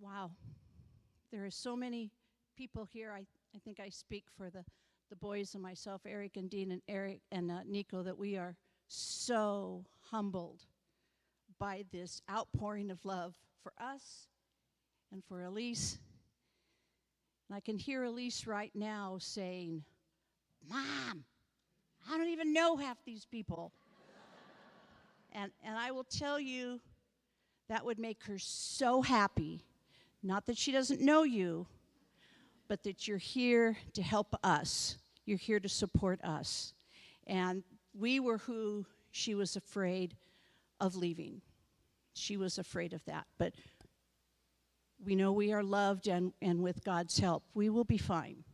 Wow. There are so many people here. I think I speak for the boys and myself, Eric and Dean and Eric and Nico, that we are so humbled by this outpouring of love for us and for Elise. And I can hear Elise right now saying, "Mom, I don't even know half these people." and I will tell you, that would make her so happy. Not that she doesn't know you, but that you're here to help us. You're here to support us. And we were who she was afraid of leaving. She was afraid of that. But we know we are loved, and with God's help, we will be fine.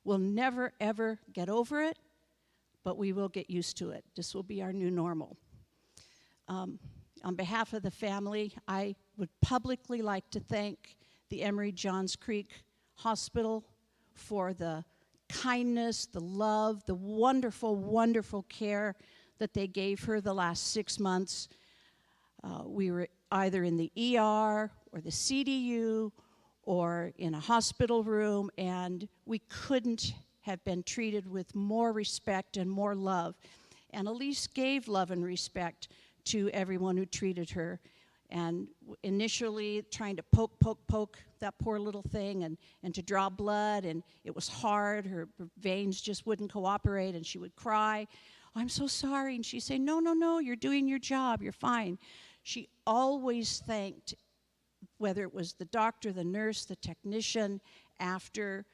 We'll never, ever get over it, but we will get used to it. This will be our new normal. On behalf of the family, I would publicly like to thank the Emory Johns Creek Hospital for the kindness, the love, the wonderful, wonderful care that they gave her the last 6 months. We were either in the ER or the CDU or in a hospital room, and we couldn't have been treated with more respect and more love. And Elise gave love and respect to everyone who treated her. And initially trying to poke that poor little thing and to draw blood, and it was hard. Her veins just wouldn't cooperate, and she would cry, "Oh, I'm so sorry." And she'd say, no, you're doing your job, you're fine. She always thanked, whether it was the doctor, the nurse, the technician, after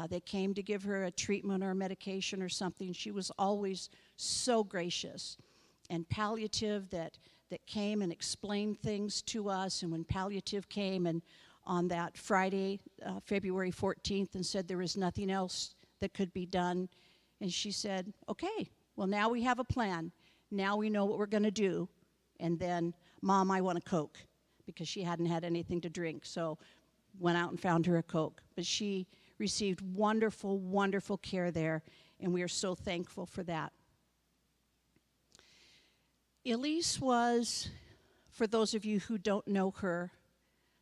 they came to give her a treatment or a medication or something. She was always so gracious. And palliative that came and explained things to us. And when palliative came and on that Friday, February 14th, and said there was nothing else that could be done, and she said, "Okay, well, now we have a plan. Now we know what we're going to do." And then, "Mom, I want a Coke," because she hadn't had anything to drink. So went out and found her a Coke. But she received wonderful, wonderful care there, and we are so thankful for that. Elise was, for those of you who don't know her,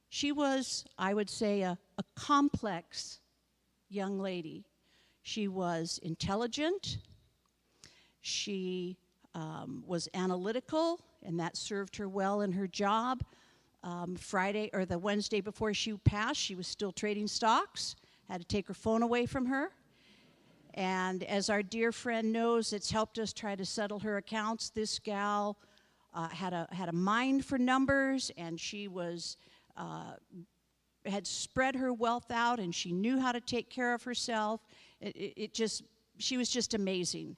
she was, I would say, a complex young lady. She was intelligent. She was analytical, and that served her well in her job. Friday, or the Wednesday before she passed, she was still trading stocks, had to take her phone away from her. And as our dear friend knows, it's helped us try to settle her accounts. This gal had a mind for numbers, and she was had spread her wealth out, and she knew how to take care of herself. She was just amazing.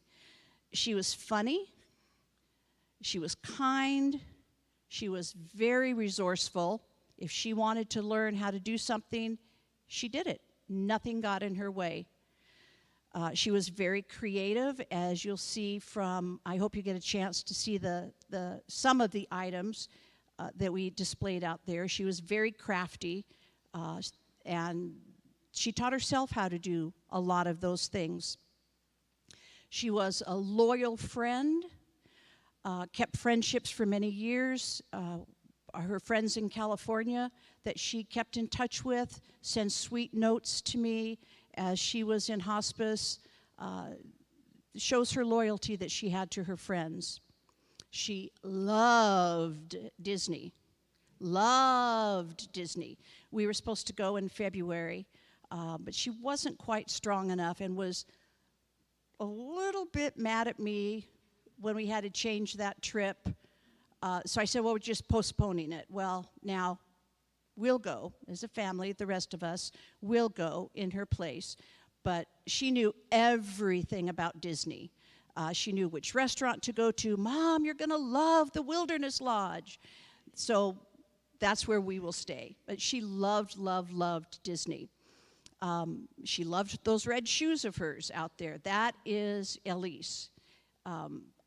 She was funny. She was kind. She was very resourceful. If she wanted to learn how to do something, she did it. Nothing got in her way. She was very creative, as you'll see from, I hope you get a chance to see some of the items that we displayed out there. She was very crafty, and she taught herself how to do a lot of those things. She was a loyal friend, kept friendships for many years. Her friends in California that she kept in touch with sent sweet notes to me as she was in hospice. Shows her loyalty that she had to her friends. She loved Disney. Loved Disney. We were supposed to go in February, but she wasn't quite strong enough and was a little bit mad at me when we had to change that trip. So I said, well, we're just postponing it. Well, now we'll go as a family, the rest of us will go in her place. But she knew everything about Disney. She knew which restaurant to go to. "Mom, you're going to love the Wilderness Lodge." So that's where we will stay. But she loved, loved, loved Disney. She loved those red shoes of hers out there. That is Elise.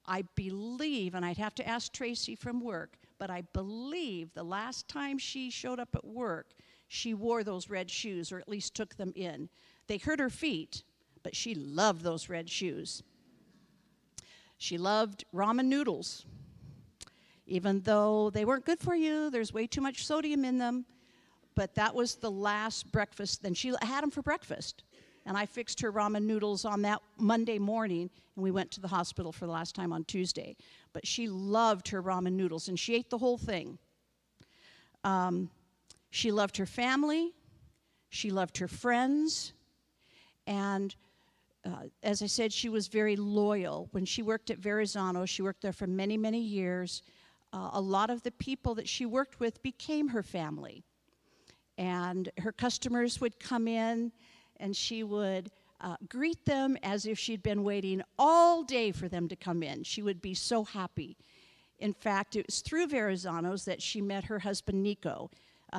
I believe, and I'd have to ask Tracy from work, but I believe the last time she showed up at work, she wore those red shoes, or at least took them in. They hurt her feet, but she loved those red shoes. She loved ramen noodles. Even though they weren't good for you, there's way too much sodium in them, but that was the last breakfast. Then she had them for breakfast. And I fixed her ramen noodles on that Monday morning, and we went to the hospital for the last time on Tuesday. But she loved her ramen noodles, and she ate the whole thing. She loved her family. She loved her friends. And as I said, she was very loyal. When she worked at Verrazano, she worked there for many, many years. A lot of the people that she worked with became her family. And her customers would come in, and she would greet them as if she'd been waiting all day for them to come in. She would be so happy. In fact, it was through Verrazano's that she met her husband, Nico.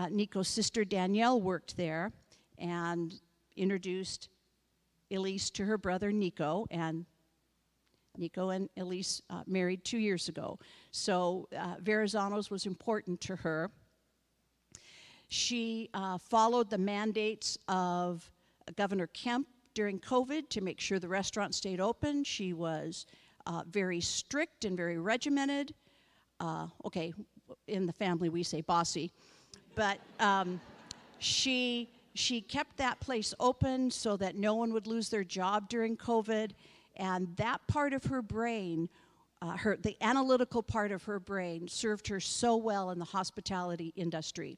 Nico's sister, Danielle, worked there and introduced Elise to her brother, Nico, and Nico and Elise married 2 years ago. So Verrazano's was important to her. She followed the mandates of Governor Kemp during COVID to make sure the restaurant stayed open. She was very strict and very regimented. Okay, in the family we say bossy. But she kept that place open so that no one would lose their job during COVID. And that part of her brain, the analytical part of her brain, served her so well in the hospitality industry.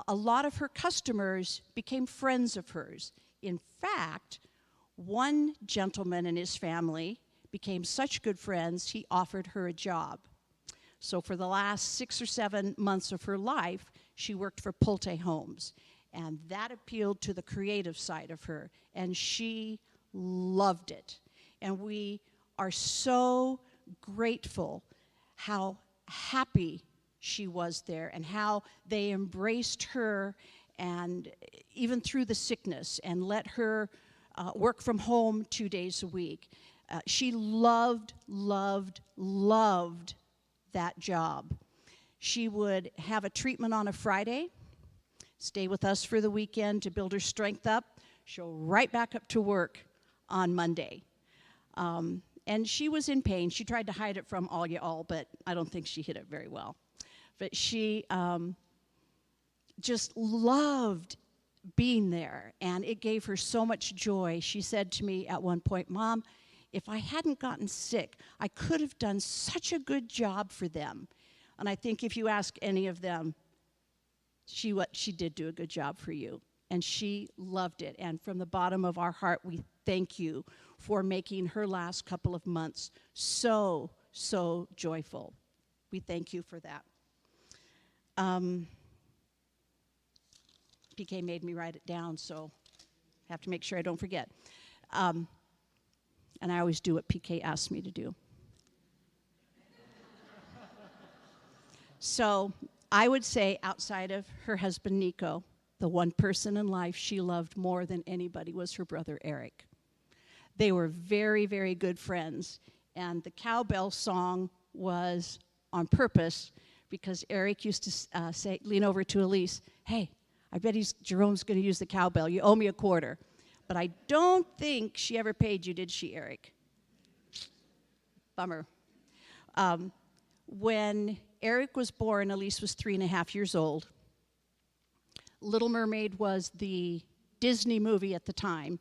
A lot of her customers became friends of hers. In fact, one gentleman and his family became such good friends, he offered her a job. So for the last 6 or 7 months of her life, she worked for Pulte Homes. And that appealed to the creative side of her. And she loved it. And we are so grateful how happy she was there and how they embraced her, and even through the sickness, and let her work from home 2 days a week. She loved, loved, loved that job. She would have a treatment on a Friday, stay with us for the weekend to build her strength up, show right back up to work on Monday. And she was in pain. She tried to hide it from all y'all, but I don't think she hid it very well. But she just loved being there, and it gave her so much joy. She said to me at one point, "Mom, if I hadn't gotten sick, I could have done such a good job for them." And I think if you ask any of them, she did do a good job for you. And she loved it. And from the bottom of our heart, we thank you for making her last couple of months so, so joyful. We thank you for that. PK made me write it down, so I have to make sure I don't forget. And I always do what PK asks me to do. So I would say, outside of her husband, Nico, the one person in life she loved more than anybody was her brother, Eric. They were very, very good friends. And the cowbell song was on purpose because Eric used to lean over to Elise, "Hey, I bet Jerome's going to use the cowbell. You owe me a quarter." But I don't think she ever paid you, did she, Eric? Bummer. When Eric was born, Elise was 3.5 years old. Little Mermaid was the Disney movie at the time.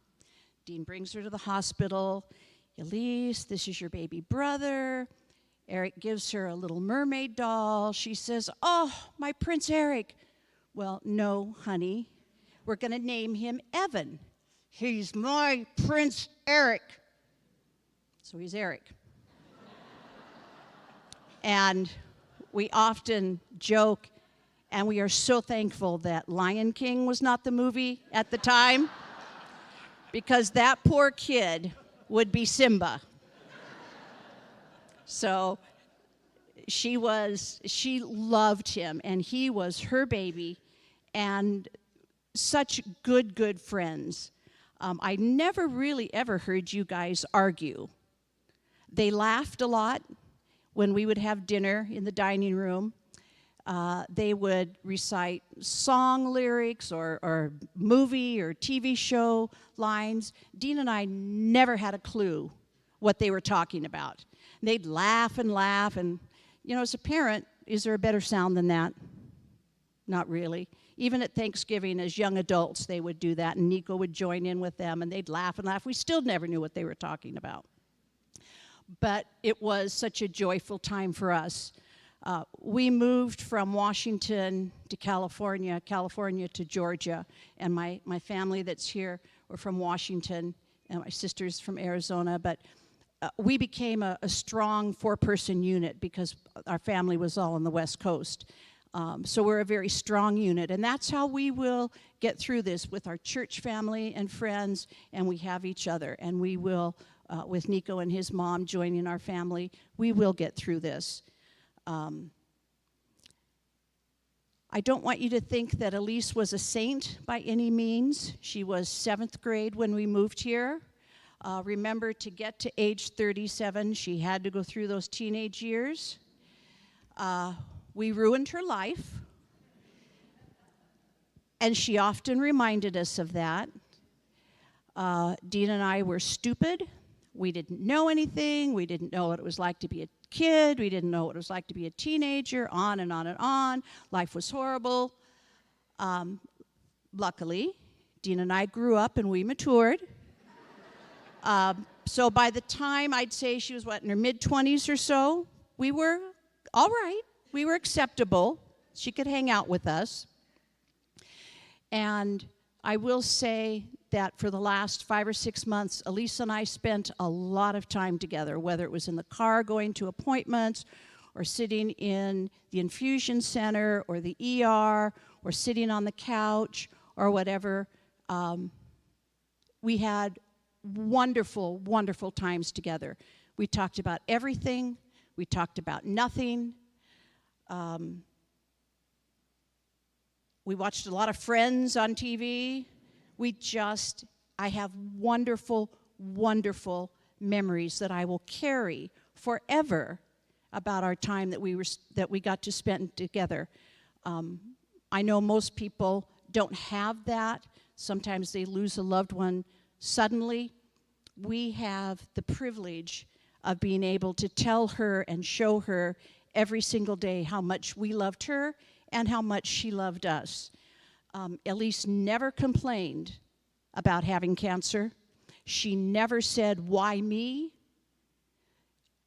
Dean brings her to the hospital. "Elise, this is your baby brother." Eric gives her a Little Mermaid doll. She says, "Oh, my Prince Eric." "Well, no, honey. We're going to name him Evan." "He's my Prince Eric." So he's Eric. And we often joke, and we are so thankful that Lion King was not the movie at the time, because that poor kid would be Simba. So she loved him, and he was her baby, and such good friends. I never really ever heard you guys argue. They laughed a lot when we would have dinner in the dining room. They would recite song lyrics or movie or TV show lines. Dean and I never had a clue what they were talking about. They'd laugh and laugh, and, you know, as a parent, is there a better sound than that? Not really. Even at Thanksgiving, as young adults, they would do that, and Nico would join in with them, and they'd laugh and laugh. We still never knew what they were talking about. But it was such a joyful time for us. We moved from Washington to California, California to Georgia, and my family that's here were from Washington, and my sister's from Arizona, but we became a strong four-person unit because our family was all on the West Coast. So we're a very strong unit, and that's how we will get through this, with our church family and friends, and we have each other, and we will, with Nico and his mom joining our family, we will get through this. I don't want you to think that Elise was a saint by any means. She was 7th grade when we moved here. Remember, to get to age 37, she had to go through those teenage years. We ruined her life, and she often reminded us of that. Dean and I were stupid. We didn't know anything. We didn't know what it was like to be a kid. We didn't know what it was like to be a teenager, on and on and on. Life was horrible. Luckily, Dean and I grew up and we matured. So by the time I'd say she was, in her mid-20s or so, we were all right. We were acceptable. She could hang out with us. And I will say that for the last 5 or 6 months, Elise and I spent a lot of time together, whether it was in the car going to appointments, or sitting in the infusion center, or the ER, or sitting on the couch, or whatever. We had wonderful, wonderful times together. We talked about everything. We talked about nothing. We watched a lot of Friends on TV. I have wonderful, wonderful memories that I will carry forever about our time that we got to spend together. I know most people don't have that. Sometimes they lose a loved one suddenly. We have the privilege of being able to tell her and show her every single day how much we loved her and how much she loved us. Elise never complained about having cancer. She never said, "Why me?"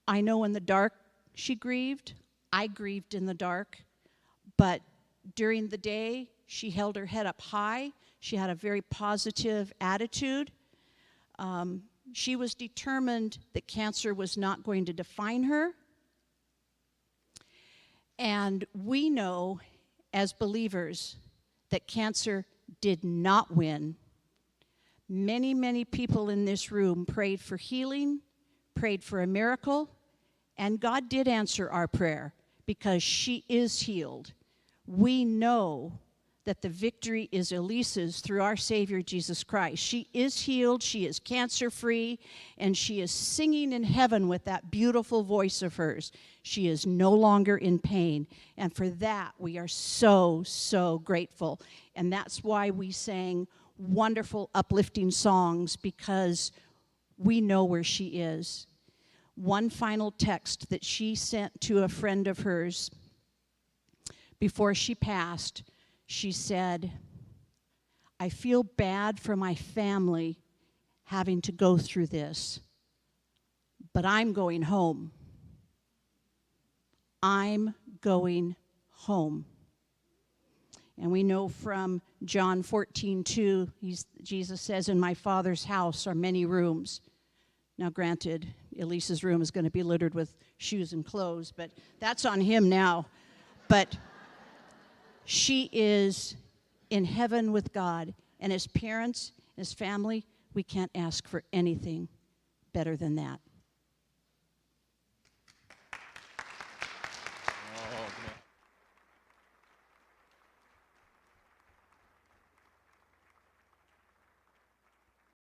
I know in the dark she grieved. I grieved in the dark. But during the day, she held her head up high. She had a very positive attitude. She was determined that cancer was not going to define her. And we know, as believers, that cancer did not win. Many, many people in this room prayed for healing, prayed for a miracle, and God did answer our prayer because she is healed. We know that the victory is Elise's through our Savior, Jesus Christ. She is healed, she is cancer-free, and she is singing in heaven with that beautiful voice of hers. She is no longer in pain, and for that we are so, so grateful. And that's why we sang wonderful, uplifting songs, because we know where she is. One final text that she sent to a friend of hers before she passed, she said, "I feel bad for my family having to go through this, but I'm going home. I'm going home." And we know from John 14:2, Jesus says, "In my Father's house are many rooms." Now granted, Elise's room is going to be littered with shoes and clothes, but that's on him now. But she is in heaven with God, and as parents, as family, we can't ask for anything better than that.